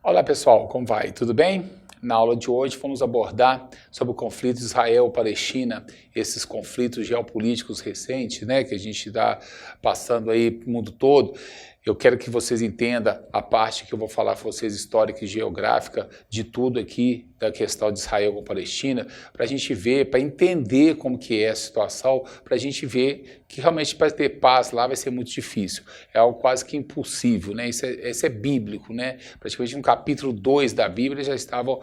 Olá pessoal, como vai? Tudo bem? Na aula de hoje vamos abordar sobre o conflito Israel-Palestina, esses conflitos geopolíticos recentes, né, que a gente está passando aí para o mundo todo. Eu quero que vocês entendam a parte que eu vou falar para vocês, histórica e geográfica, de tudo aqui, da questão de Israel com Palestina, para a gente ver, para entender como que é a situação, para a gente ver que realmente para ter paz lá vai ser muito difícil. É algo quase que impossível, né? Isso é bíblico, né? Praticamente no capítulo 2 da Bíblia já estavam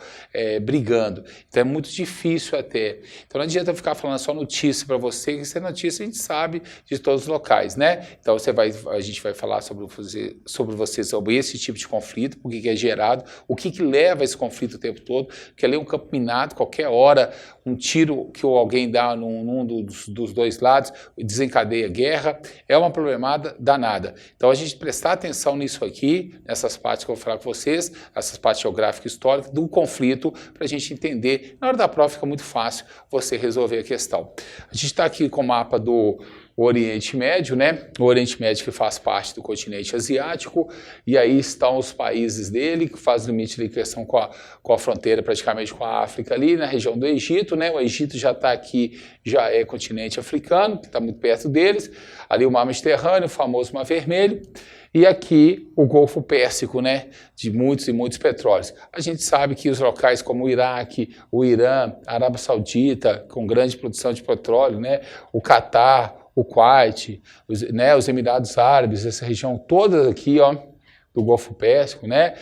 brigando. Então é muito difícil até. Então não adianta ficar falando só notícia para você, que essa notícia a gente sabe de todos os locais, né? Então a gente vai falar sobre esse tipo de conflito, por que é gerado, o que leva a esse conflito o tempo todo, porque ali é um campo minado, qualquer hora, um tiro que alguém dá num dos dois lados desencadeia guerra, é uma problemada danada. Então a gente prestar atenção nisso aqui, nessas partes que eu vou falar com vocês, essas partes geográficas e históricas do conflito, para a gente entender. Na hora da prova fica muito fácil você resolver a questão. A gente está aqui com o mapa do Oriente Médio, né? O Oriente Médio que faz parte do continente asiático, e aí estão os países dele, que faz limite de ligação com a fronteira praticamente com a África ali, na região do Egito, né? O Egito já está aqui, já é continente africano, que está muito perto deles, ali o Mar Mediterrâneo, o famoso Mar Vermelho, e aqui o Golfo Pérsico, né? De muitos e muitos petróleos. A gente sabe que os locais como o Iraque, o Irã, a Arábia Saudita, com grande produção de petróleo, né? O Catar, o Kuwait, os Emirados Árabes, essa região toda aqui, ó, do Golfo Pérsico, né?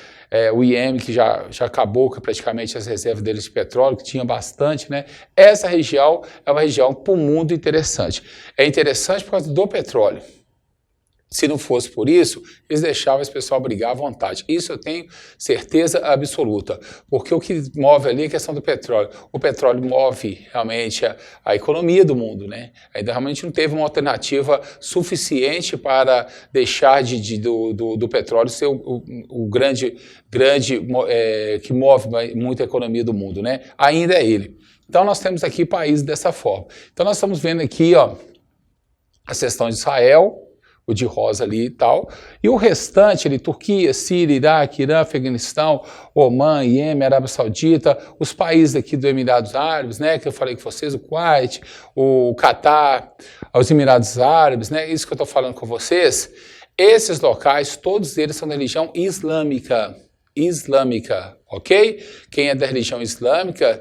O Iêmen, que já acabou com praticamente as reservas deles de petróleo, que tinha bastante, né? Essa região é uma região para o mundo interessante. É interessante por causa do petróleo. Se não fosse por isso, eles deixavam esse pessoal brigar à vontade. Isso eu tenho certeza absoluta, porque o que move ali é a questão do petróleo. O petróleo move realmente a economia do mundo, né? Ainda realmente não teve uma alternativa suficiente para deixar do petróleo ser o grande que move muito a economia do mundo, né? Ainda é ele. Então nós temos aqui países dessa forma. Então nós estamos vendo aqui, ó, a questão de Israel, o de rosa ali e tal, e o restante ali, Turquia, Síria, Iraque, Irã, Afeganistão, Omã, Iêmen, Arábia Saudita, os países aqui dos Emirados Árabes, né, que eu falei com vocês, o Kuwait, o Catar, os Emirados Árabes, né, isso que eu estou falando com vocês, esses locais, todos eles são da religião islâmica, ok? Quem é da religião islâmica,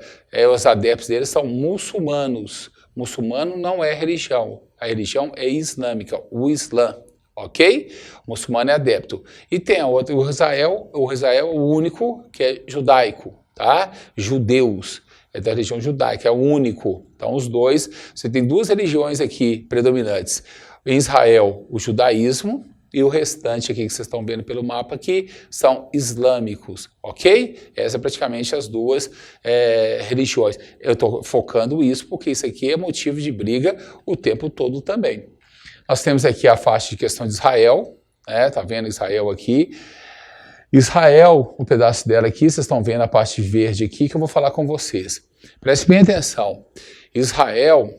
os adeptos deles são muçulmanos. Muçulmano não é religião, a religião é islâmica, o Islã, ok? O muçulmano é adepto. E tem a outra, o Israel é o único que é judaico, tá? Judeus, é da religião judaica, é o único. Então os dois, você tem duas religiões aqui predominantes. Em Israel, o judaísmo, e o restante aqui que vocês estão vendo pelo mapa aqui são islâmicos, ok? Essas são praticamente as duas religiões. Eu estou focando isso porque isso aqui é motivo de briga o tempo todo também. Nós temos aqui a faixa de questão de Israel, né? Tá vendo Israel aqui? Israel, um pedaço dela aqui, vocês estão vendo a parte verde aqui que eu vou falar com vocês. Prestem bem atenção. Israel,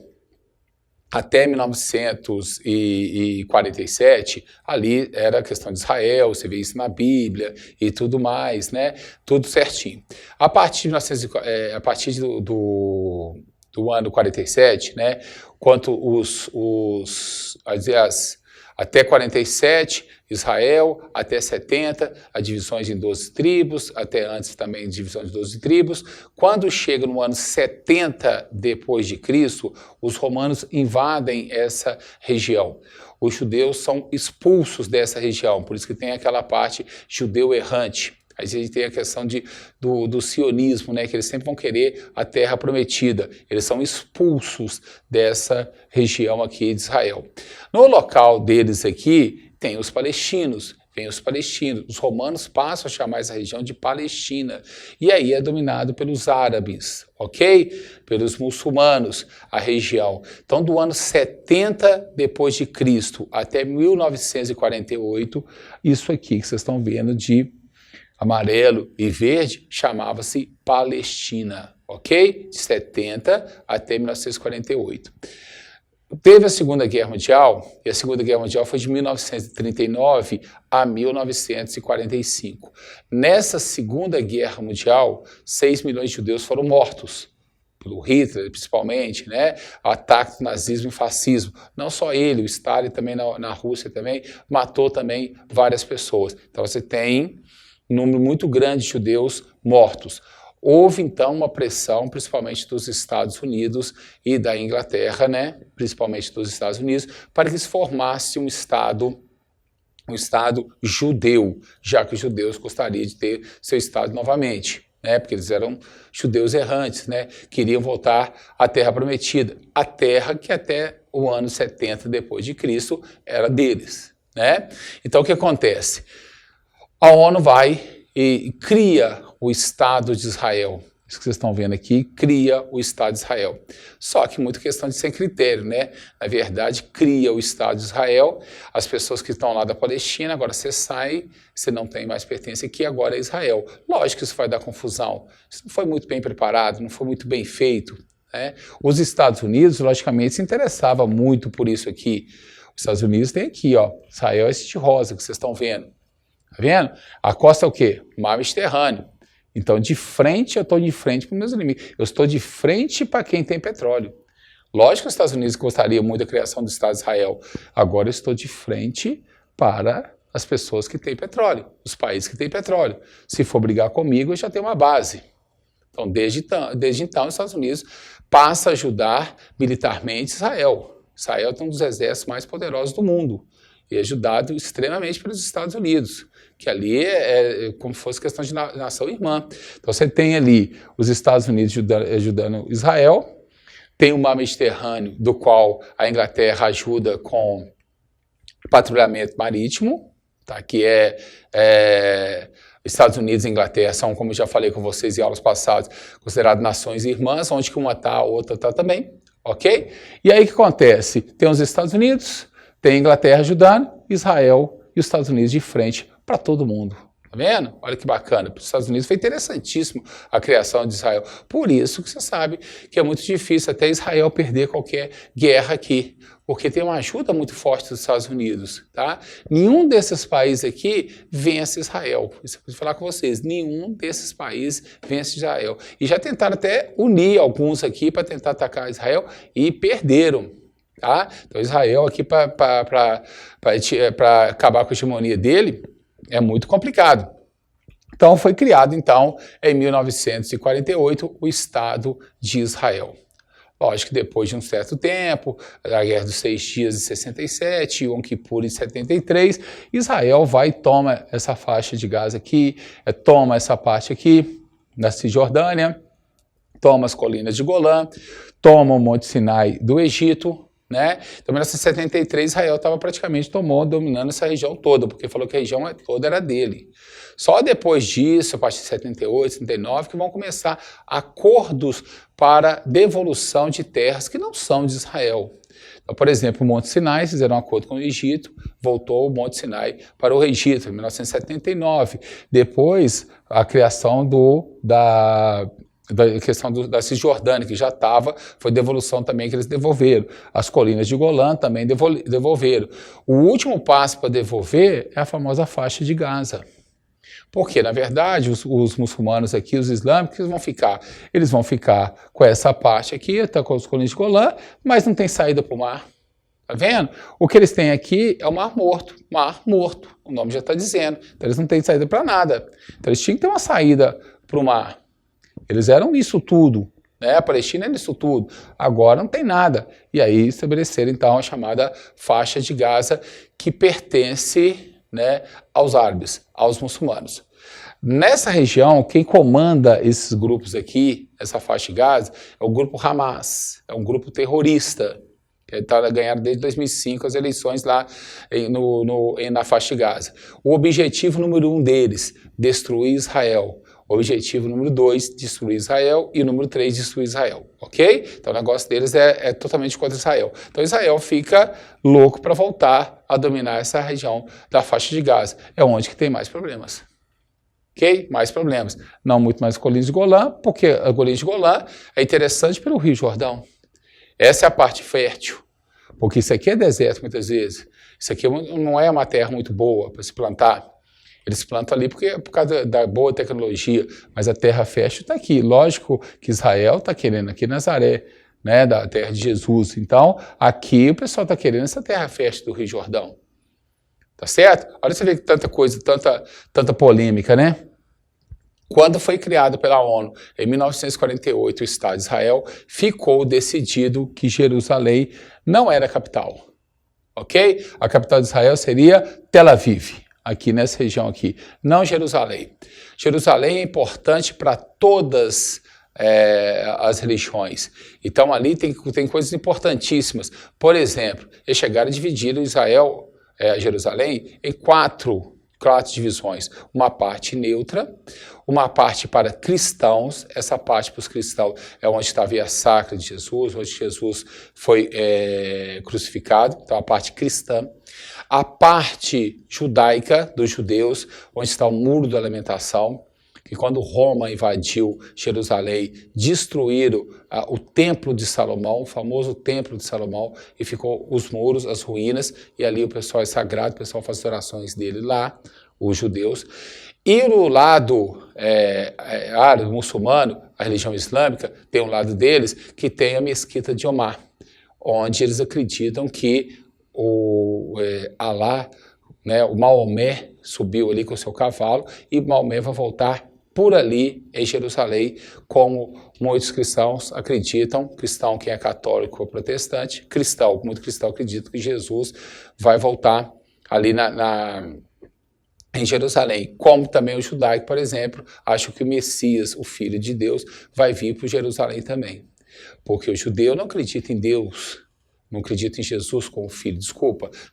até 1947, ali era a questão de Israel, você vê isso na Bíblia e tudo mais, né? Tudo certinho. A partir do ano 47, né? Quanto até 47, Israel, até 70, as divisões em 12 tribos, até antes também divisões de 12 tribos. Quando chega no ano 70 depois de Cristo, os romanos invadem essa região. Os judeus são expulsos dessa região, por isso que tem aquela parte judeu errante. Aí a gente tem a questão do sionismo, né, que eles sempre vão querer a terra prometida. Eles são expulsos dessa região aqui de Israel. No local deles aqui, tem os palestinos. Vem os palestinos. Os romanos passam a chamar essa região de Palestina. E aí é dominado pelos árabes, ok? Pelos muçulmanos, a região. Então, do ano 70 depois de Cristo até 1948, isso aqui que vocês estão vendo de amarelo e verde, chamava-se Palestina, ok? De 70 até 1948. Teve a Segunda Guerra Mundial, e a Segunda Guerra Mundial foi de 1939 a 1945. Nessa Segunda Guerra Mundial, 6 milhões de judeus foram mortos, pelo Hitler, principalmente, né? O ataque do nazismo e fascismo. Não só ele, o Stalin também na Rússia também, matou também várias pessoas. Então você tem um número muito grande de judeus mortos. Houve, então, uma pressão, principalmente dos Estados Unidos e da Inglaterra, né? Principalmente dos Estados Unidos, para que se formasse um Estado judeu, já que os judeus gostariam de ter seu Estado novamente, né? Porque eles eram judeus errantes, né? Queriam voltar à Terra Prometida, a terra que até o ano 70 depois de Cristo era deles, né? Então, o que acontece? A ONU vai e cria o Estado de Israel. Isso que vocês estão vendo aqui, cria o Estado de Israel. Só que muita questão de sem critério, né? Na verdade, cria o Estado de Israel, as pessoas que estão lá da Palestina, agora você sai, você não tem mais pertence aqui, agora é Israel. Lógico que isso vai dar confusão. Isso não foi muito bem preparado, não foi muito bem feito, né? Os Estados Unidos, logicamente, se interessava muito por isso aqui. Os Estados Unidos tem aqui, ó, Israel é esse de rosa que vocês estão vendo. Tá vendo? A costa é o quê? Mar Mediterrâneo. Então, de frente, eu estou de frente para os meus inimigos. Eu estou de frente para quem tem petróleo. Lógico que os Estados Unidos gostariam muito da criação do Estado de Israel. Agora eu estou de frente para as pessoas que têm petróleo, os países que têm petróleo. Se for brigar comigo, eu já tenho uma base. Então, desde então, os Estados Unidos passa a ajudar militarmente Israel. Israel tem um dos exércitos mais poderosos do mundo. E é ajudado extremamente pelos Estados Unidos, que ali é como se fosse questão de nação irmã. Então você tem ali os Estados Unidos ajudando Israel, tem o Mar Mediterrâneo, do qual a Inglaterra ajuda com patrulhamento marítimo, tá? Que Estados Unidos e Inglaterra são, como eu já falei com vocês em aulas passadas, consideradas nações irmãs, onde que uma está, a outra está também, ok? E aí o que acontece? Tem os Estados Unidos, tem a Inglaterra ajudando, Israel e os Estados Unidos de frente para todo mundo. Tá vendo? Olha que bacana. Para os Estados Unidos foi interessantíssimo a criação de Israel. Por isso que você sabe que é muito difícil até Israel perder qualquer guerra aqui, porque tem uma ajuda muito forte dos Estados Unidos. Tá? Nenhum desses países aqui vence Israel. Isso eu vou falar com vocês. Nenhum desses países vence Israel. E já tentaram até unir alguns aqui para tentar atacar Israel e perderam. Tá? Então Israel aqui para acabar com a hegemonia dele é muito complicado. Então foi criado então em 1948 o Estado de Israel. Lógico que depois de um certo tempo, a Guerra dos 6 Dias de 67, Yom Kippur em 73, Israel vai e toma essa faixa de Gaza aqui, toma essa parte aqui da Cisjordânia, toma as colinas de Golã, toma o Monte Sinai do Egito, né? Então, em 1973, Israel estava praticamente dominando essa região toda, porque falou que a região toda era dele. Só depois disso, a partir de 78, 79, que vão começar acordos para devolução de terras que não são de Israel. Então, por exemplo, o Monte Sinai, fizeram um acordo com o Egito, voltou o Monte Sinai para o Egito, em 1979. Depois, a criação da questão da Cisjordânia, que já estava, foi devolução também que eles devolveram. As colinas de Golã também devolveram. O último passo para devolver é a famosa faixa de Gaza. Porque, na verdade, os muçulmanos aqui, os islâmicos, eles vão ficar com essa parte aqui, até com as colinas de Golã, mas não tem saída para o mar. Tá vendo? O que eles têm aqui é o Mar Morto. Mar Morto, o nome já está dizendo. Então, eles não têm saída para nada. Então, eles tinham que ter uma saída para o mar. Eles eram isso tudo, né? A Palestina era isso tudo. Agora não tem nada. E aí estabeleceram, então, a chamada faixa de Gaza, que pertence, né, aos árabes, aos muçulmanos. Nessa região, quem comanda esses grupos aqui, essa faixa de Gaza, é o grupo Hamas, é um grupo terrorista, que está ganhando desde 2005 as eleições lá na faixa de Gaza. O objetivo número 1 deles, destruir Israel. O objetivo número 2, destruir Israel, e o número 3, destruir Israel, ok? Então o negócio deles é totalmente contra Israel. Então Israel fica louco para voltar a dominar essa região da faixa de Gaza. É onde que tem mais problemas, ok? Mais problemas. Não muito mais colinas de Golã, porque a colina de Golã é interessante pelo Rio Jordão. Essa é a parte fértil. porque isso aqui é deserto muitas vezes. Isso aqui não é uma terra muito boa para se plantar. Eles plantam ali por causa da boa tecnologia, mas a terra fértil está aqui. Lógico que Israel está querendo aqui Nazaré, né, da terra de Jesus. Então, aqui o pessoal está querendo essa terra fértil do Rio Jordão. Tá certo? Olha você vê que tanta coisa, tanta polêmica, né? Quando foi criado pela ONU, em 1948, o Estado de Israel, ficou decidido que Jerusalém não era a capital. Ok? A capital de Israel seria Tel Aviv, aqui nessa região aqui, não Jerusalém. Jerusalém é importante para todas as religiões. Então ali tem coisas importantíssimas. Por exemplo, eles chegaram a dividir Israel, Jerusalém, em quatro divisões. Uma parte neutra, uma parte para cristãos, essa parte para os cristãos é onde está a via sacra de Jesus, onde Jesus foi crucificado, então a parte cristã. A parte judaica dos judeus, onde está o muro da lamentação, que quando Roma invadiu Jerusalém, destruíram o templo de Salomão, o famoso templo de Salomão, e ficou os muros, as ruínas, e ali o pessoal é sagrado, o pessoal faz orações dele lá, os judeus. E no lado árabe, muçulmano, a religião islâmica, tem um lado deles que tem a mesquita de Omar, onde eles acreditam que Alá, né, o Maomé subiu ali com o seu cavalo e Maomé vai voltar por ali em Jerusalém, como muitos cristãos acreditam, cristão quem é católico ou protestante, muito cristão acredita que Jesus vai voltar ali em Jerusalém, como também o judaico, por exemplo, acha que o Messias, o Filho de Deus, vai vir para Jerusalém também, porque o judeu não acredita em Deus, não acredita em Jesus como filho,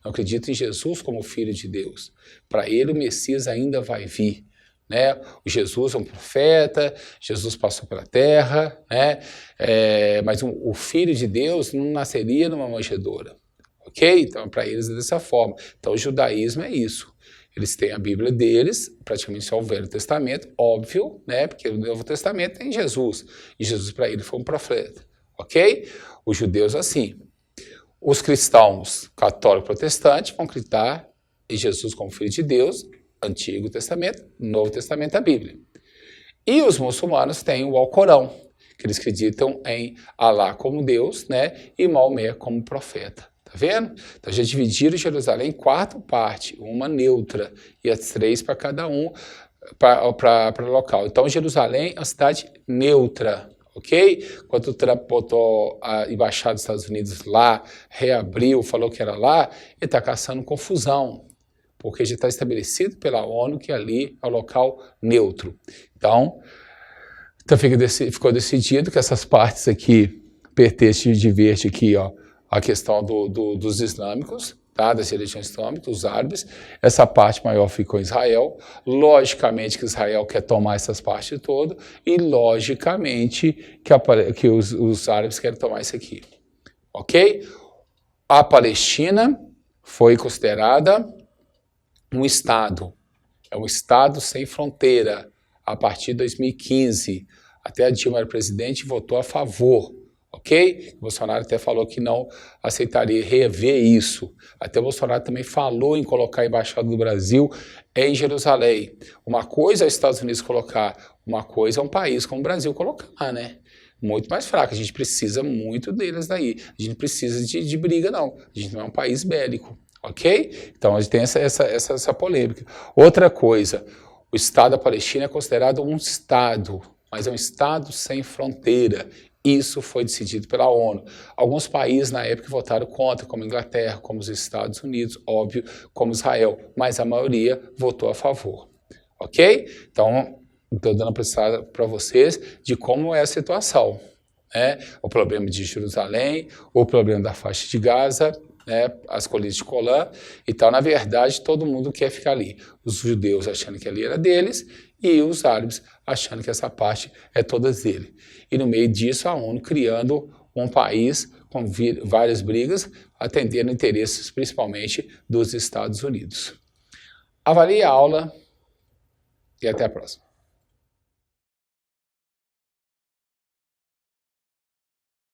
não acredita em Jesus como filho de Deus. Para ele o Messias ainda vai vir. Né? O Jesus é um profeta, Jesus passou pela terra, né? Mas o Filho de Deus não nasceria numa manjedoura, ok? Então, para eles é dessa forma. Então, o judaísmo é isso. Eles têm a Bíblia deles, praticamente só o Velho Testamento, óbvio, né? Porque o Novo Testamento tem Jesus, e Jesus para eles foi um profeta, ok? Os judeus assim. Os cristãos católicos protestantes vão acreditar em Jesus como Filho de Deus, Antigo Testamento, Novo Testamento, a Bíblia. E os muçulmanos têm o Alcorão, que eles acreditam em Alá como Deus, né, e Maomé como profeta. Tá vendo? Então já dividiram Jerusalém em quatro partes, uma neutra e as três para cada um, para o local. Então Jerusalém é uma cidade neutra, ok? Quando o Trump botou a embaixada dos Estados Unidos lá, reabriu, falou que era lá, ele está caçando confusão, porque já está estabelecido pela ONU que ali é o local neutro. Então ficou decidido que essas partes aqui pertencem de verde aqui, ó, a questão dos islâmicos, tá? Das religiões islâmicas, os árabes. Essa parte maior ficou em Israel. Logicamente que Israel quer tomar essas partes todas e logicamente que os árabes querem tomar isso aqui. Ok? A Palestina foi considerada um Estado, é um Estado sem fronteira, a partir de 2015. Até a Dilma era presidente e votou a favor, ok? O Bolsonaro até falou que não aceitaria rever isso. Até o Bolsonaro também falou em colocar a Embaixada do Brasil em Jerusalém. Uma coisa é os Estados Unidos colocar, uma coisa é um país como o Brasil colocar, né? Muito mais fraco, a gente precisa muito deles daí. A gente precisa de briga, não. A gente não é um país bélico. Ok? Então a gente tem essa polêmica. Outra coisa, o Estado da Palestina é considerado um Estado, mas é um Estado sem fronteira. Isso foi decidido pela ONU. Alguns países na época votaram contra, como a Inglaterra, como os Estados Unidos, óbvio, como Israel, mas a maioria votou a favor. Ok? Então, estou dando para vocês de como é a situação, né? O problema de Jerusalém, o problema da faixa de Gaza, né, as colinas de Golã. Então, na verdade, todo mundo quer ficar ali. Os judeus achando que ali era deles e os árabes achando que essa parte é toda dele. E no meio disso, a ONU criando um país com várias brigas, atendendo interesses principalmente dos Estados Unidos. Avalie a aula e até a próxima.